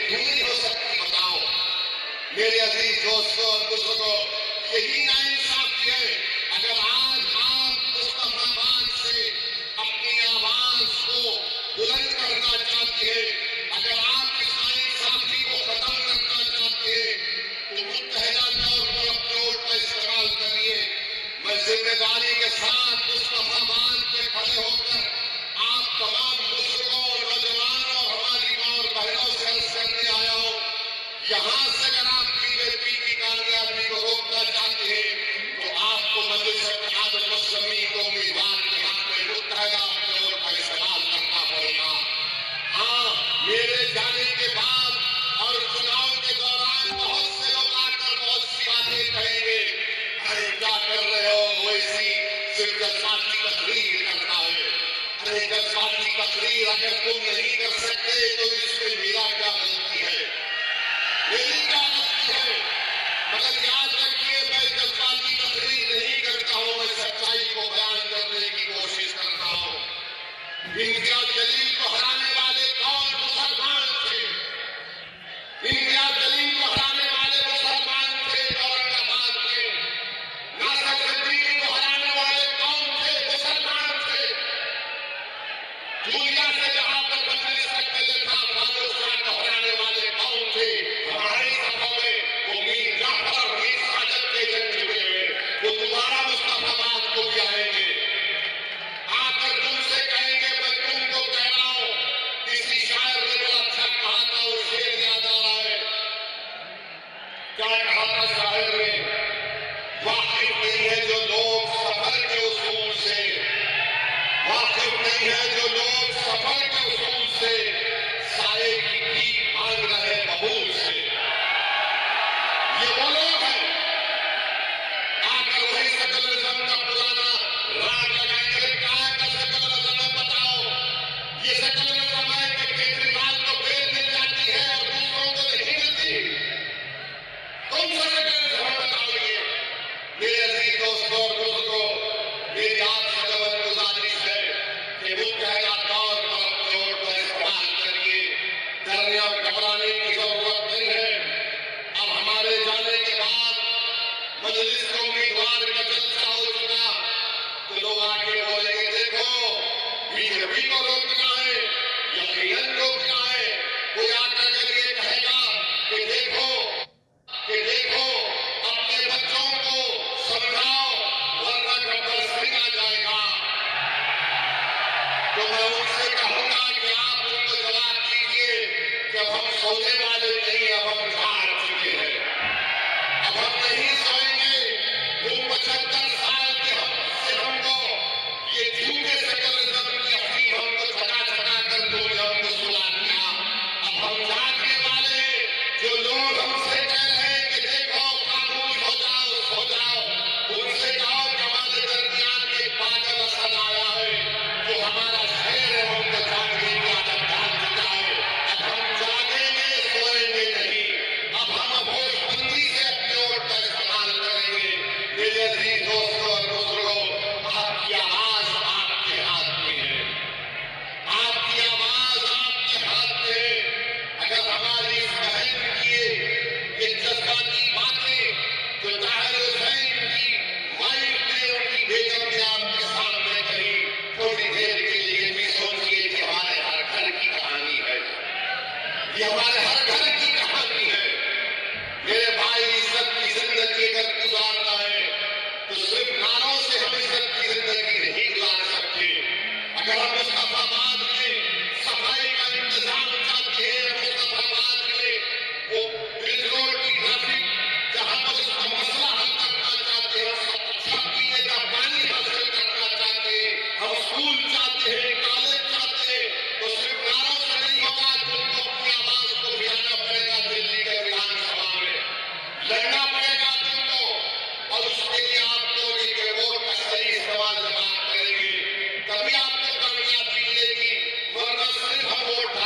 ढूंढनी हो सकती, बताओ मेरे अजीज दोस्तों और बुजुर्गों, यही नाइंसाफी है। अगर आज आप मुस्तफाबाद से अपनी आवाज को बुलंद करना चाहते हैं, अगर आप इस नाइंसाफी को खत्म करना चाहते हैं, तो मुत्तहिदा तौर पर अपने वोट का इस्तेमाल करिए। मैं जिम्मेदारी के साथ मुस्तफाबाद में खड़े होकर आप तमाम बुजुर्गों, नौजवानों और हमारी माँ और बहनों से अर्ज करने आया हूं, यहां से अगर आप बीजेपी की कामयाबी को रोकना चाहते हैं, तो आपको मजलिस-ए-इत्तेहाद मुस्लिमीन को उम्मीदवार के हक में मुत्तहिदा अपने वोट का इस्तेमाल करना पड़ेगा। हाँ, मेरे जाने के बाद और चुनाव के दौरान बहुत से लोग आकर बहुत सी बातें कहेंगे, अरे क्या कर रहे हो, वैसी सिर्फ जज्बाती तकरीर करता है। अरे जज्बाती तकरीर अगर तुम नहीं कर सकते तो इसमें मेरा क्या गलती है, मेरी क्या गलती है? मगर याद रखिए, मैं जज्बाती तकरीर नहीं करता हूं, मैं सच्चाई को बयान करने की कोशिश करता हूं। इम्तियाज जलील को हराने वाले कौन? मुसलमान थे। इम्तियाज जलील को हराने वाले मुसलमान थे, औरंगाबाद के। नासर सिद्दीकी को हराने वाले कौन थे? मुसलमान थे। दुनिया से जहां पर मजलिस तक नजर था, फारूक शाह को हराने वाले कौन थे? हमारे सफों में वो मीर जाफर और मीर साजद के जन चुके हैं, वो दोबारा मुस्तफाबाद को भी आएंगे, आकर तुमसे कहेंगे, मैं तुमको कह रहा हूं, किसी शायर ने बड़ा अच्छा कहा था, वो शेर याद आ रहा है। क्या कहा था शायर ने? वाकिफ नहीं है जो लोग सफर के उसूल से, वाकिफ नहीं है जो लोग सफर के उसूल से, साए की भीख मांग रहे बबूल से। ये वो लोग हैं, आकर वही सेकुलरिज्म का पुराना राग लगाएंगे। क्या का सेकुलरिज्म है बताओ? ये सेकुलरिज्म है कि केजरीवाल को बेल मिल जाती है और दूसरों को नहीं मिलती। कौन सा सेकुलरिज्म है बताओ? मेरे अजीज दोस्तों और बुजुर्गों, मेरी आपसे जबरन गुजारिश है कि मुत्तहिदा तौर पर अपने वोट का इस्तेमाल करिए। डरने और घबराने की जरूरत नहीं है। अब हमारे जाने के बाद मजलिस के उम्मीदवार का जलसा हो चुका, तो लोग आके बोलेंगे, देखो बीजेपी को रोकना है, यकीनन रोकना है। कोई आकर अगर ये कहेगा कि देखो अपने बच्चों को समझाओ वरना कंपल्सरी आ जाएगा, तो मैं उनसे कहूंगा कि आप उनको जवाब दीजिए कि अब हम सोने वाले नहीं, अब हम जाग चुके हैं, अब हम नहीं सोएंगे। तुम 75 साल के हमको ये झूठे सेकुलरिज्म की अफीम हमको झका झका कर तुमने हमको सुला दिया। अब हम जागने वाले हैं। जो लोग हमसे कह रहे हैं कि देखो खामोश हो जाओ, सो जाओ, उनसे कहो कि हमारे दरमियान एक पागल असद आया है, जो हमारा शेर है, हमको जागने की आदत डाल चुका है। अब हम जागेंगे, सोएंगे नहीं। अब हम होशबंदी से अपने वोट का इस्तेमाल करेंगे। मेरे अजीज दोस्तों और बुजुर्गों, आपकी आवाज आपके हाथ में है, आपकी आवाज आपके हाथ में है। अगर हमारी इस बहन की ये जज्बाती बातें जो ताहिर हुसैन की वाइफ ने, उनकी बेगम ने आपके सामने कही, थोड़ी देर के लिए भी सोचिए कि हमारे हर घर की कहानी है, ये हमारे हर घर की कहानी है। मेरे भाई, इज्जत की जिंदगी अगर गुजारना है तो सिर्फ नारों से हम इज्जत की जिंदगी नहीं गुजार सकते। अगर हम मुस्तफाबाद में सफाई का इंतजाम चाहते हैं, मुस्तफाबाद में वो रिंग रोड की ट्रैफिक जहां पर उसका मसला हल करना चाहते हैं, सब पीने का पानी हासिल करना चाहते हैं, हम स्कूल चाहते हैं, कॉलेज चाहते हैं, तो सिर्फ नारों से नहीं होगा। तुमको अपनी आवाज को उठाना पड़ेगा, दिल्ली के विधानसभा में लड़ना पड़ेगा तुमको, और उसके लिए आप लोग एक वोट का सही इस्तेमाल जब आप करेंगे तभी आपको कामयाबी मिलेगी, वरना सिर्फ हम वोट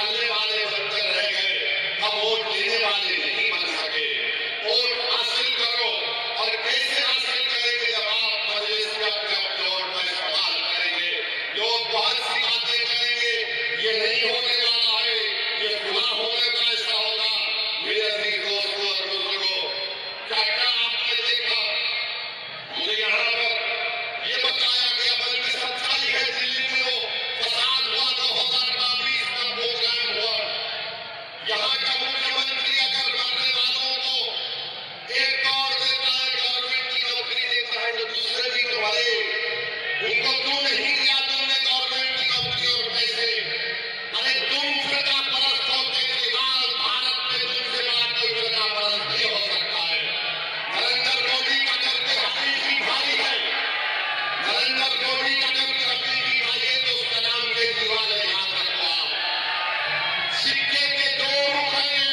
सिक्के के दो रुख हैं ये,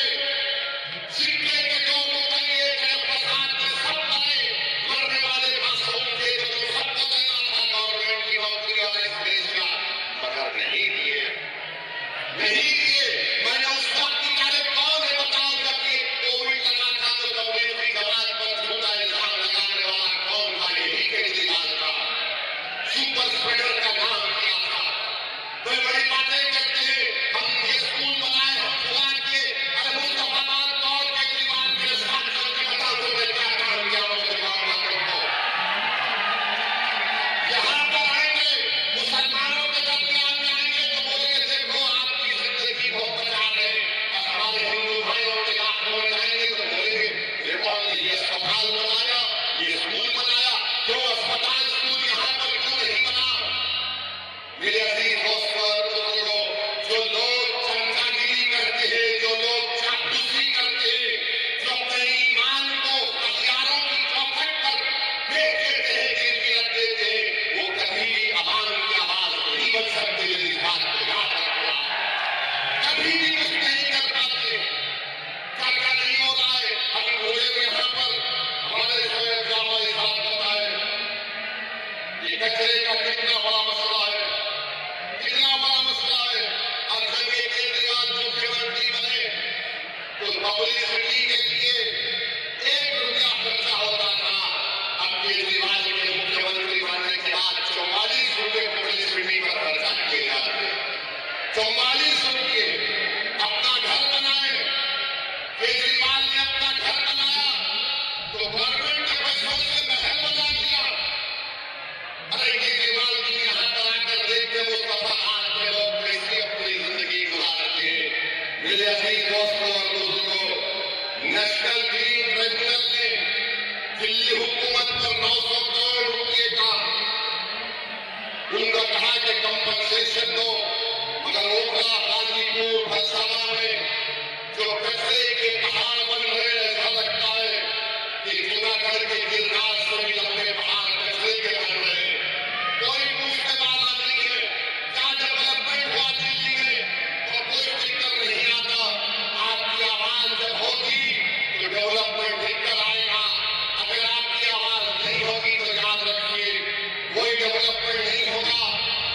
सिक्के के दो रुख हैं ये। जब प्रसाद में सब बने मरने वाले मासूम थे तो सबको देना था गवर्नमेंट की नौकरी और इस देश का, मगर नहीं दिए, नहीं दिए। मैंने उस वक्त निकाले कौन है बताओ, जब ये कोविड लगा था तो तबलीग की जमात पर झूठा इल्जाम लगाने वाला कौन था? यही केजरीवाल था। सुपर स्प्रेडर का नाम किया था। बड़ी बड़ी बातें करते हैं, हम ये स्कूल बनाए, हम खुला किए। अरे मुस्तफाबाद कौन केजरीवाल मेरे साथ करके बताओ तुमने क्या काम किया मुसलमानों को। यहाँ पर आएंगे मुसलमानों के दरमियान में आएंगे तो बोलेंगे देखो आपकी जिंदगी बहुत बचा है, और हमारे हिंदू भाइयों के इलाके में जाएंगे तो बोलेंगे देखो ये अस्पताल बनाया, ये स्कूल बनाया, क्यों अस्पताल स्कूल यहाँ पर क्यों नहीं बना? मेरे अजीज दोस्तों और बुजुर्गों, जो लोग चमचागिरी करते हैं, जो लोग चापलूसी करते हैं, जो अपने ईमान को हथियारों की चौखट पर बेच देते हैं, गिरवी रख देते हैं, वो कभी भी अवाम की आवाज नहीं बन सकते। इस बात को याद रखना, कभी भी कुछ नहीं कर पाते। क्या क्या नहीं हो रहा है, अभी मुझे भी यहाँ पर हमारे शोएब जामा साहब बताए ये कचरे का कितना बड़ा मसला है, कितना बड़ा मसला है। और जब ये केजरीवाल मुख्यमंत्री बने तो पब्लिसिटी के लिए 1 रुपया खर्चा होता था। अब केजरीवाल के मुख्यमंत्री बनने के बाद 44 रुपये पब्लिसिटी पर खर्चा किए जाते हैं। 44 रुपये अपना घर बनाए, केजरीवाल ने अपना घर बनाया तो गवर्नमेंट के पैसों से महल बना दिया। अरे केजरीवाल जी यहाँ पर आकर देखते मुस्तफा आज के लोग कैसे अपनी जिंदगी गुजारते हैं। मेरे अजीज दोस्तों और बुजुर्गों, नेशनल ग्रीन ट्रिब्यूनल ने दिल्ली हुकूमत पर 900 करोड़ रुपए का उनका कहा कि कंपनसेशन दो, मगर ओखला, गाजीपुर, फरसाना में जो कचरे के पहाड़ बन रहे हैं, ऐसा लगता है कि जूनागढ़ के गिरनार से भी लंबे पहाड़ कचरे के बन रहे हैं। कोई पूछने वाला नहीं है। क्या डेवलपमेंट हुआ दिल्ली में और कोई फिक्र नहीं आता। आपकी आवाज जब होगी तो डेवलपमेंट लेकर आएगा। अगर आपकी आवाज नहीं होगी तो याद रखिए कोई डेवलपमेंट नहीं होगा।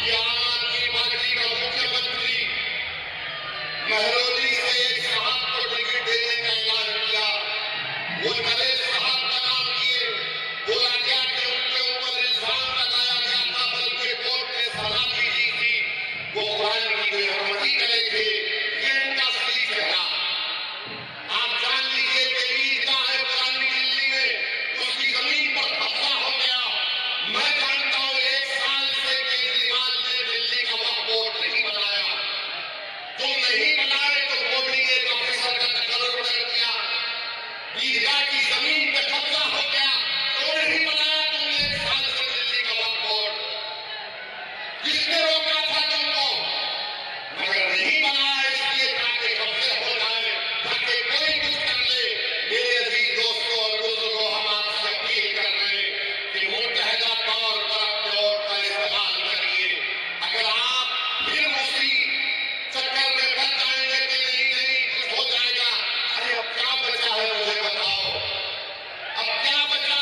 ये आम आदमी पार्टी का मुख्यमंत्री महरोली से एक साहब को टिकट देने का ऐलान किया। वो नरेश साहब का नाम लिए, बोला गया कि उनके ऊपर इल्जाम लगाया गया था, बल्कि कोर्ट ने सलाह भी दी थी वो कुरान की बेहरमती करे थे। ये उनका सही चेहरा। आप जान लीजिए कि ईदगाह है पुरानी दिल्ली में, उसकी जमीन पर कब्जा हो गया। मैं जानता हूं 1 साल से केजरीवाल ने दिल्ली का वक्फ बोर्ड नहीं बनाया। तुम नहीं बनाए तो बोलेंगे एक ऑफिसर का तकर्रुर कर दिया। ईदगाह की जमीन पे कब्जा हो गया, तो नहीं बनाया तुमने 1 साल से दिल्ली का वक्फ बोर्ड। किसने रोका था तुमको? मगर नहीं बनाया इसलिए ताकि कब्जे हो जाए, ताकि कोई कुछ कर ले। मेरे अजीज दोस्तों और बुजुर्गों, हम आपसे अपील कर रहे हैं कि मुतहदा तौर पर अपने वोट का इस्तेमाल करिए। अगर आप फिर उसी चक्कर में फंस जाएंगे कि नहीं नहीं कुछ हो जाएगा, अरे अब क्या बचा है मुझे बताओ, अब क्या बचा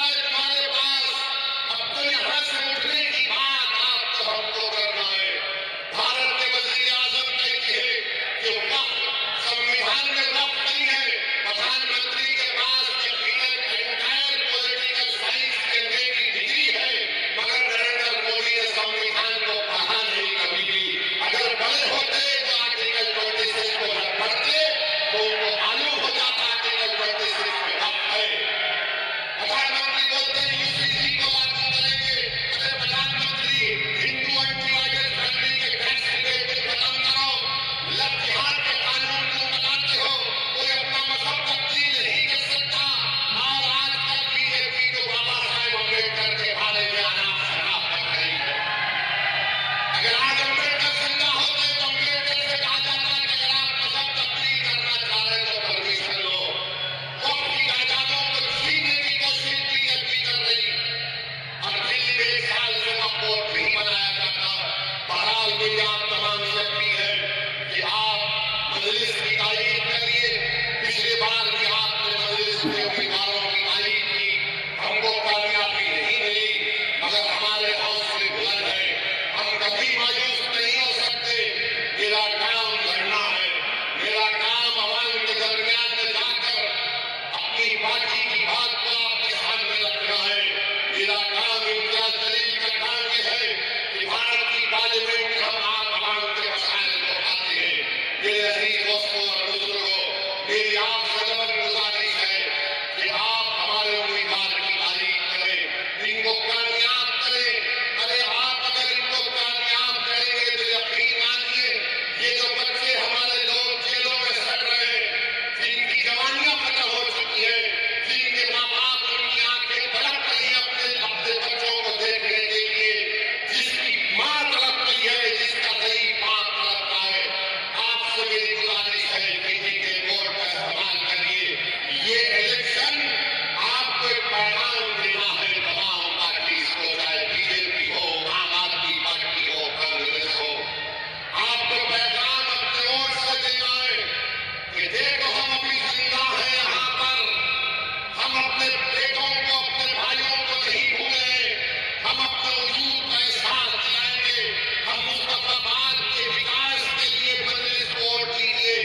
दोस्तों और बुजुर्गों, मेरी आपसे नम्र गुजारिश है कि आप हमारे उम्मीदवार की तारीफ करें, इनको कामयाब करें। अरे आप अगर इनको कामयाब करेंगे तो यकीन मानिए ये जो बच्चे हमारे लोग जेलों में सड़ रहे हैं, जिनकी जवानियां खत्म हो चुकी है, जिनके माँ बाप उनकी आंखें तड़प रही है अपने अपने बच्चों को देखने के लिए, जिसकी माँ तड़प रही है, जिसका सही बाप तड़पता है, आपसे मेरी गुजारिश है कि के वोट का इस्तेमाल करिए। ये इलेक्शन आपको एक पैगाम देना है तमाम पार्टी को, चाहे बीजेपी हो, आम आदमी पार्टी हो, कांग्रेस हो। आपको पैगाम अपने वोट से देना है कि देखो हम अभी जिंदा हैं यहाँ पर, हम अपने बेटों को, अपने भाइयों को नहीं भूले, हम अपने वजूद का एहसास दिलाएंगे, हम मुस्तफाबाद के विकास के लिए मजलिस को वोट दीजिए।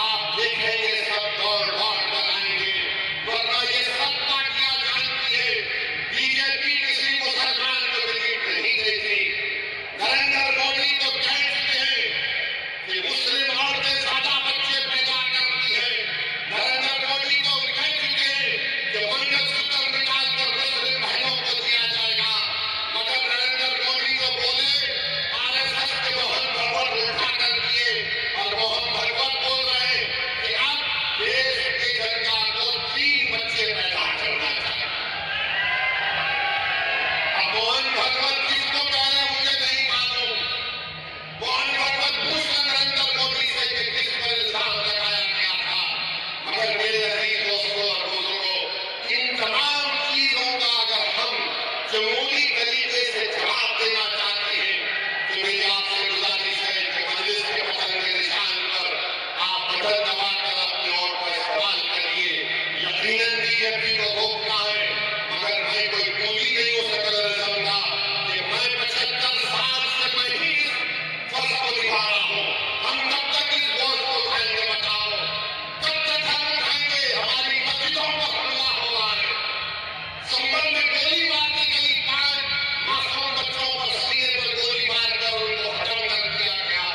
आप देखेंगे सब दौड़ दौड़ कर आएंगे, वरना ये सब पार्टियां जानती है बीजेपी किसी को सरकार में बिलीव नहीं देती। नरेंद्र मोदी तो कह चुके हैं कि मुस्लिम औरतें ज्यादा बच्चे पैदा करती है। नरेंद्र मोदी तो कह चुके हैं कि मंगलसूत्र निकालकर मुस्लिम बहनों को दिया जाएगा। मगर नरेंद्र मोदी तो बोले, आरएसएस के मोहन भगवत उठा कर दिए और मोहन भगवत बोल रहे कि अब देश की जनता को 3 बच्चे पैदा करना चाहिए। अब मोहन भगवत किसको कह रहे हैं मुझे नहीं मालूम। मोहन भगवत पूछ नरेंद्र मोदी से कि किस पर इल्जाम लगाया गया था। मगर मेरे अजीज दोस्तों और बुजुर्गों, इन तमाम चीजों का अगर हम जमहूरी तरीके से जवाब देना चाहते हैं तो मेरी आपसे गुजारिश है कि मजलिस के बटन के निशान पर आप बटन दबाकर अपने वोट का इस्तेमाल करिए। यकीनन बीजेपी को रोकना है, मगर मैं कोई पूंजी नहीं हो सेकुलरिज्म का कि मैं 75 साल से मैं ही इस फर्ज को निभा रहा हूं। हम कब तक इस बोझ को उठाएंगे बताओ? कब तक हम उठाएंगे? हमारी मस्जिदों पर हमला हो रहा है, संबल में गोली मारने गई 5 मासूम बच्चों पर सीने पर गोली मारकर उनको खत्म कर दिया गया।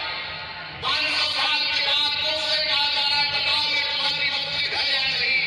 500 साल के बाद मुझसे कहा जा रहा है बताओ ये तुम्हारी मस्जिद है या नहीं?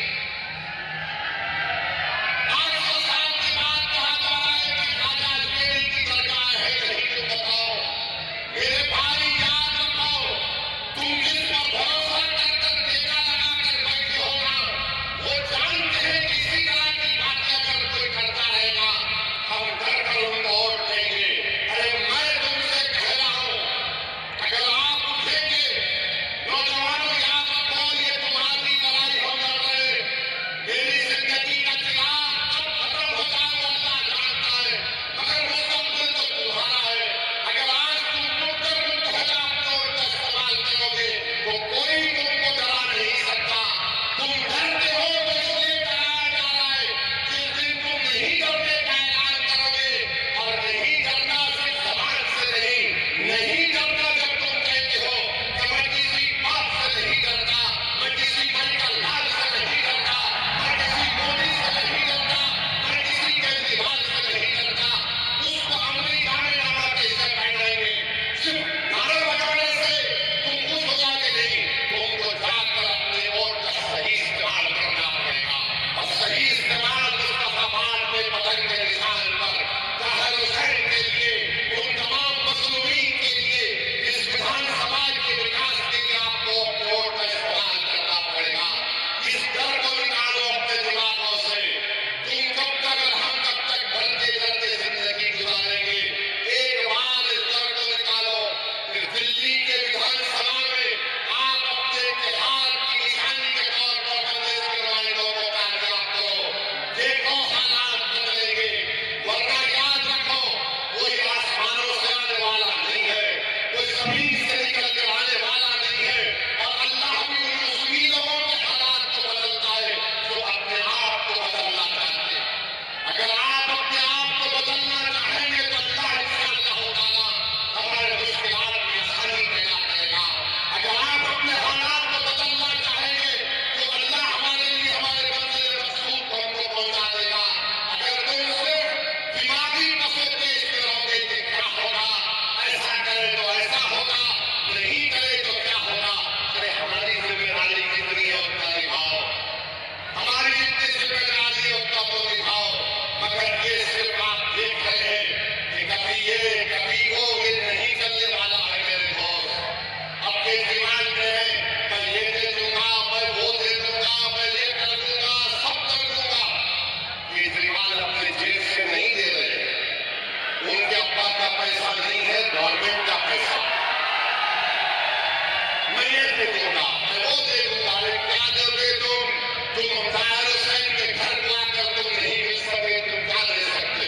देखूंगा, मैं वो देखूंगा। अरे क्या दोगे तुम फायर हुसैन के घर लाकर तुम नहीं मिल सके, तुम क्या दे सकते?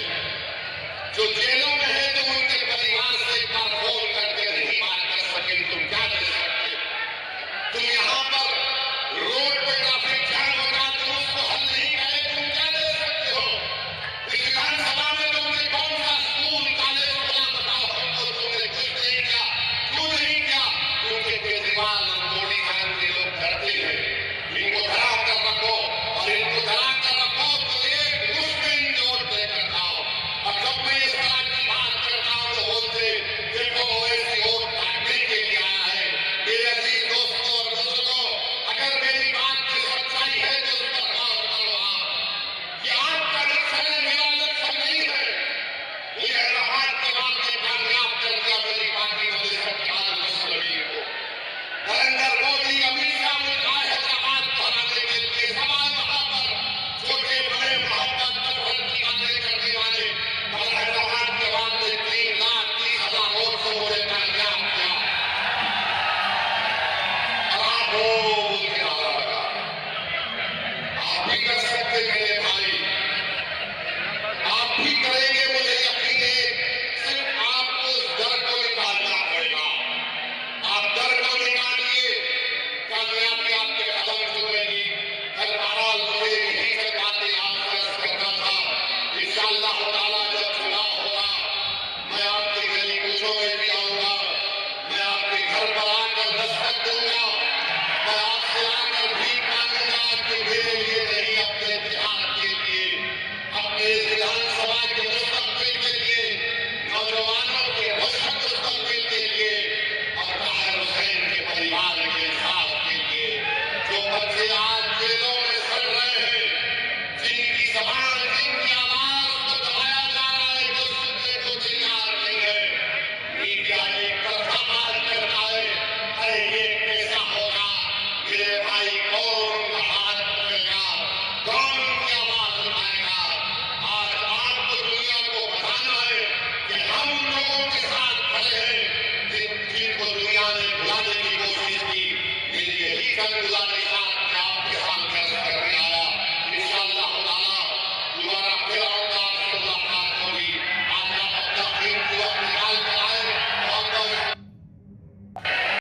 जो जेलों में है तुम उनके परिवार से एक बार फोन करके नहीं बात कर सके, तुम क्या दे सकते? तुम यहाँ पर रोड पे ट्रैफिक